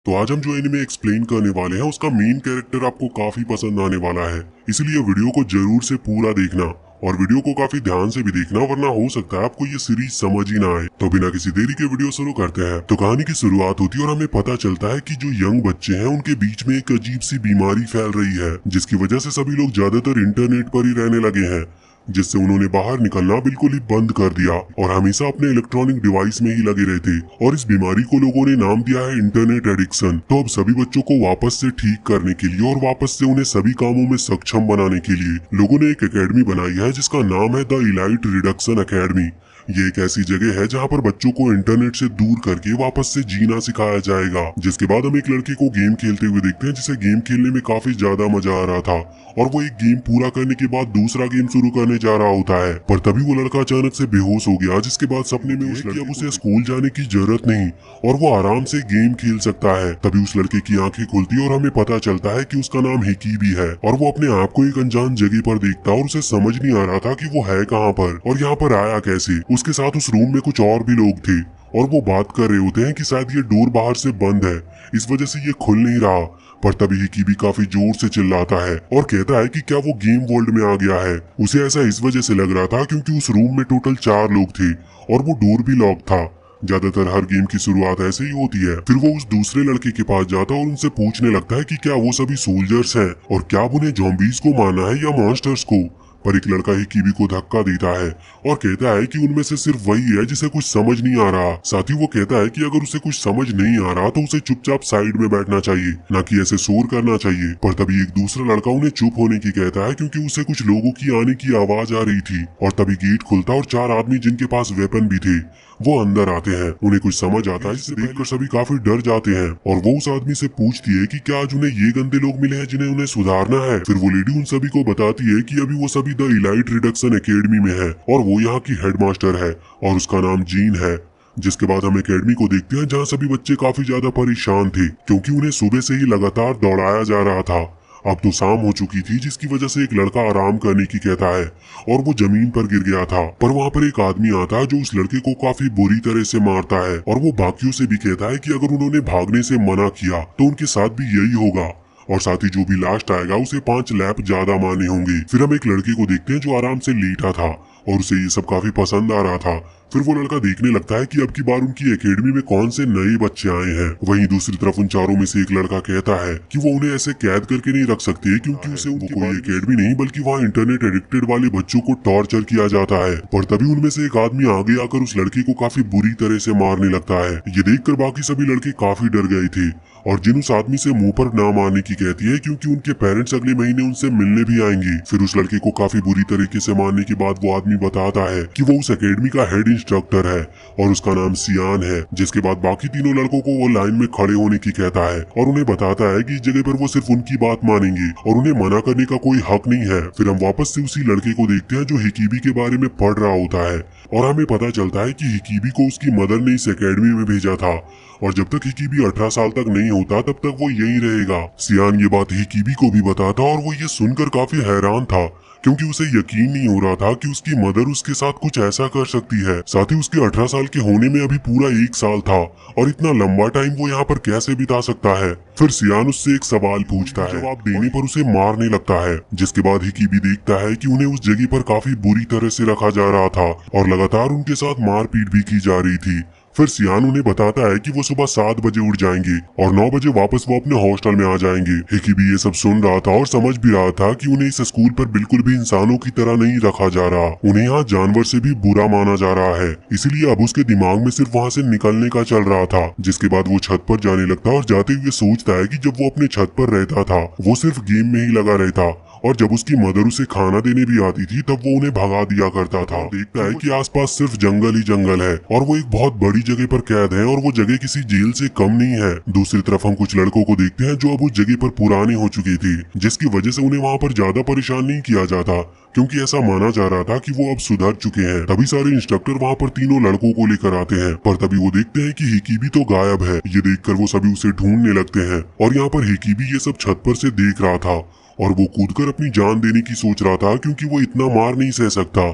तो आज हम जो एनिमे एक्सप्लेन करने वाले हैं उसका मेन कैरेक्टर आपको काफी पसंद आने वाला है, इसलिए वीडियो को जरूर से पूरा देखना और वीडियो को काफी ध्यान से भी देखना, वरना हो सकता है आपको ये सीरीज समझ ही ना आए। तो बिना किसी देरी के वीडियो शुरू करते हैं। तो कहानी की शुरुआत होती है और हमें पता चलता है कि जो यंग बच्चे हैं उनके बीच में एक अजीब सी बीमारी फैल रही है, जिसकी वजह से सभी लोग ज्यादातर इंटरनेट पर ही रहने लगे हैं, जिससे उन्होंने बाहर निकलना बिल्कुल ही बंद कर दिया और हमेशा अपने इलेक्ट्रॉनिक डिवाइस में ही लगे रहते। और इस बीमारी को लोगों ने नाम दिया है इंटरनेट एडिक्शन। तो अब सभी बच्चों को वापस से ठीक करने के लिए और वापस से उन्हें सभी कामों में सक्षम बनाने के लिए लोगों ने एक एकेडमी बनाई है जिसका नाम है द इलाइट रिडक्शन एकेडमी। ये एक ऐसी जगह है जहाँ पर बच्चों को इंटरनेट से दूर करके वापस से जीना सिखाया जाएगा। जिसके बाद हम एक लड़के को गेम खेलते हुए देखते हैं जिसे गेम खेलने में काफी ज्यादा मजा आ रहा था और वो एक गेम पूरा करने के बाद दूसरा गेम शुरू करने जा रहा होता है, पर तभी वो लड़का अचानक से बेहोश हो गया, जिसके बाद सपने में उस लड़के उसे स्कूल जाने की जरूरत नहीं और वो आराम से गेम खेल सकता है। तभी उस लड़के की आंखें खुलती और हमें पता चलता है कि उसका नाम हिकीबी है और वो अपने आप को एक अनजान जगह पर देखता और उसे समझ नहीं आ रहा था कि वो है कहाँ पर और यहाँ पर आया कैसे। उसके साथ उस रूम में कुछ और भी लोग थे और वो बात कर रहे होते हैं कि शायद ये डोर बाहर से बंद है, इस वजह से ये खुल नहीं रहा। पर तभी हिकीबी काफी जोर से चिल्लाता है और कहता है कि क्या वो गेम वर्ल्ड में आ गया है। उसे ऐसा इस वजह से लग रहा था क्योंकि उस रूम में टोटल 4 लोग थे और वो डोर भी लॉक था। ज्यादातर हर गेम की शुरुआत ऐसे ही होती है। फिर वो उस दूसरे लड़के के पास जाता और उनसे पूछने लगता है कि क्या वो सभी सोल्जर्स हैं और क्या उन्हें ज़ॉम्बीज़ को मारना है या मॉन्स्टर्स को। पर एक लड़का हिकीबी को धक्का देता है और कहता है कि उनमें से सिर्फ वही है जिसे कुछ समझ नहीं आ रहा। साथ ही वो कहता है कि अगर उसे कुछ समझ नहीं आ रहा तो उसे चुपचाप साइड में बैठना चाहिए, ना कि ऐसे शोर करना चाहिए। पर तभी एक दूसरा लड़का उन्हें चुप होने की कहता है क्योंकि उसे कुछ लोगों की आने की आवाज आ रही थी। और तभी गेट खुलता और 4 आदमी जिनके पास वेपन भी थे वो अंदर आते हैं। उन्हें कुछ समझ आता है जिसे देखकर सभी काफी डर जाते हैं और वो उस आदमी से पूछती है कि क्या आज उन्हें ये गंदे लोग मिले हैं जिन्हें उन्हें सुधारना है। फिर वो लेडी उन सभी को बताती है कि अभी वो सभी द इलाइट रिडक्शन एकेडमी में है और वो यहाँ की हेडमास्टर है और उसका नाम जीन है। जिसके बाद हम एकेडमी को देखते हैं जहाँ सभी बच्चे काफी ज्यादा परेशान थे क्योंकि उन्हें सुबह से ही लगातार दौड़ाया जा रहा था। अब तो शाम हो चुकी थी, जिसकी वजह से एक लड़का आराम करने की कहता है और वो जमीन पर गिर गया था। पर वहाँ पर एक आदमी आता है जो उस लड़के को काफी बुरी तरह से मारता है और वो बाकियों से भी कहता है कि अगर उन्होंने भागने से मना किया तो उनके साथ भी यही होगा और साथ ही जो भी लास्ट आएगा उसे 5 लैप ज्यादा मारने होंगे। फिर हम एक लड़के को देखते हैं जो आराम से लेटा था और उसे ये सब काफी पसंद आ रहा था। फिर वो लड़का देखने लगता है कि अब की बार उनकी एकेडमी में कौन से नए बच्चे आए हैं। वहीं दूसरी तरफ उन चारों में से एक लड़का कहता है कि वो उन्हें ऐसे कैद करके नहीं रख सकते क्योंकि उसे वो कोई एकेडमी नहीं बल्कि वहाँ इंटरनेट एडिक्टेड वाले बच्चों को टॉर्चर किया जाता है। पर तभी उनमें से एक आदमी आगे आकर उस लड़के को काफी बुरी तरह से मारने लगता है। ये देखकर बाकी सभी लड़के काफी डर गए थे और जिन उस आदमी से मुंह पर ना मारने की कहती है क्योंकि उनके पेरेंट्स अगले महीने उनसे मिलने भी आएंगे। फिर उस लड़के को काफी बुरी तरीके से मारने के बाद वो आदमी बताता है कि वो उस एकेडमी का हेड इंस्ट्रक्टर है और उसका नाम सियान है। जिसके बाद बाकी तीनों लड़कों को वो लाइन में खड़े होने की कहता है और उन्हें बताता है कि इस जगह पर वो सिर्फ उनकी बात मानेंगे और उन्हें मना करने का कोई हक नहीं है। फिर हम वापस से उसी लड़के को देखते हैं जो हिकीबी के बारे में पढ़ रहा होता है और हमें पता चलता है कि हिकीबी को उसकी मदर ने इस एकेडमी में भेजा था और जब तक हिकीबी 18 साल तक नहीं होता तब तक वो यहीं रहेगा। सियान ये बात हिकीबी को भी बताता और वो ये सुनकर काफी हैरान था क्योंकि उसे यकीन नहीं हो रहा था कि उसकी मदर उसके साथ कुछ ऐसा कर सकती है। साथ ही उसके 18 साल के होने में अभी पूरा 1 साल था और इतना लंबा टाइम वो यहाँ पर कैसे बिता सकता है। फिर सियान उससे एक सवाल पूछता है, जवाब देने पर उसे मारने लगता है। जिसके बाद हिकीबी देखता है कि उन्हें उस जगह पर काफी बुरी तरह से रखा जा रहा था और लगातार उनके साथ मारपीट भी की जा रही थी। फिर सियान उन्हें बताता है कि वो सुबह 7 बजे उठ जाएंगे और 9 बजे वापस वो अपने हॉस्टल में आ जाएंगे। हिकीबी ये सब सुन रहा था और समझ भी रहा था कि उन्हें इस स्कूल पर बिल्कुल भी इंसानों की तरह नहीं रखा जा रहा, उन्हें यहाँ जानवर से भी बुरा माना जा रहा है। इसीलिए अब उसके दिमाग में सिर्फ वहाँ से निकलने का चल रहा था। जिसके बाद वो छत पर जाने लगता और जाते हुए सोचता है कि जब वो अपने छत पर रहता था वो सिर्फ गेम में ही लगा रहता और जब उसकी मदर उसे खाना देने भी आती थी तब वो उन्हें भगा दिया करता था। देखता है कि आसपास सिर्फ जंगल ही जंगल है और वो एक बहुत बड़ी जगह पर कैद है और वो जगह किसी जेल से कम नहीं है। दूसरी तरफ हम कुछ लड़कों को देखते हैं जो अब उस जगह पर पुराने हो चुकी थी, जिसकी वजह से उन्हें वहाँ पर ज्यादा परेशान नहीं किया जाता क्योंकि ऐसा माना जा रहा था कि वो अब सुधर चुके हैं। तभी सारे इंस्ट्रक्टर वहाँ पर तीनों लड़कों को लेकर आते हैं, पर तभी वो देखते हैं कि हिकीबी तो गायब है। ये देखकर वो सभी उसे ढूंढने लगते हैं और यहाँ पर हिकीबी ये सब छत पर से देख रहा था और वो कूदकर अपनी जान देने की सोच रहा था क्योंकि वो इतना मार नहीं सह सकता।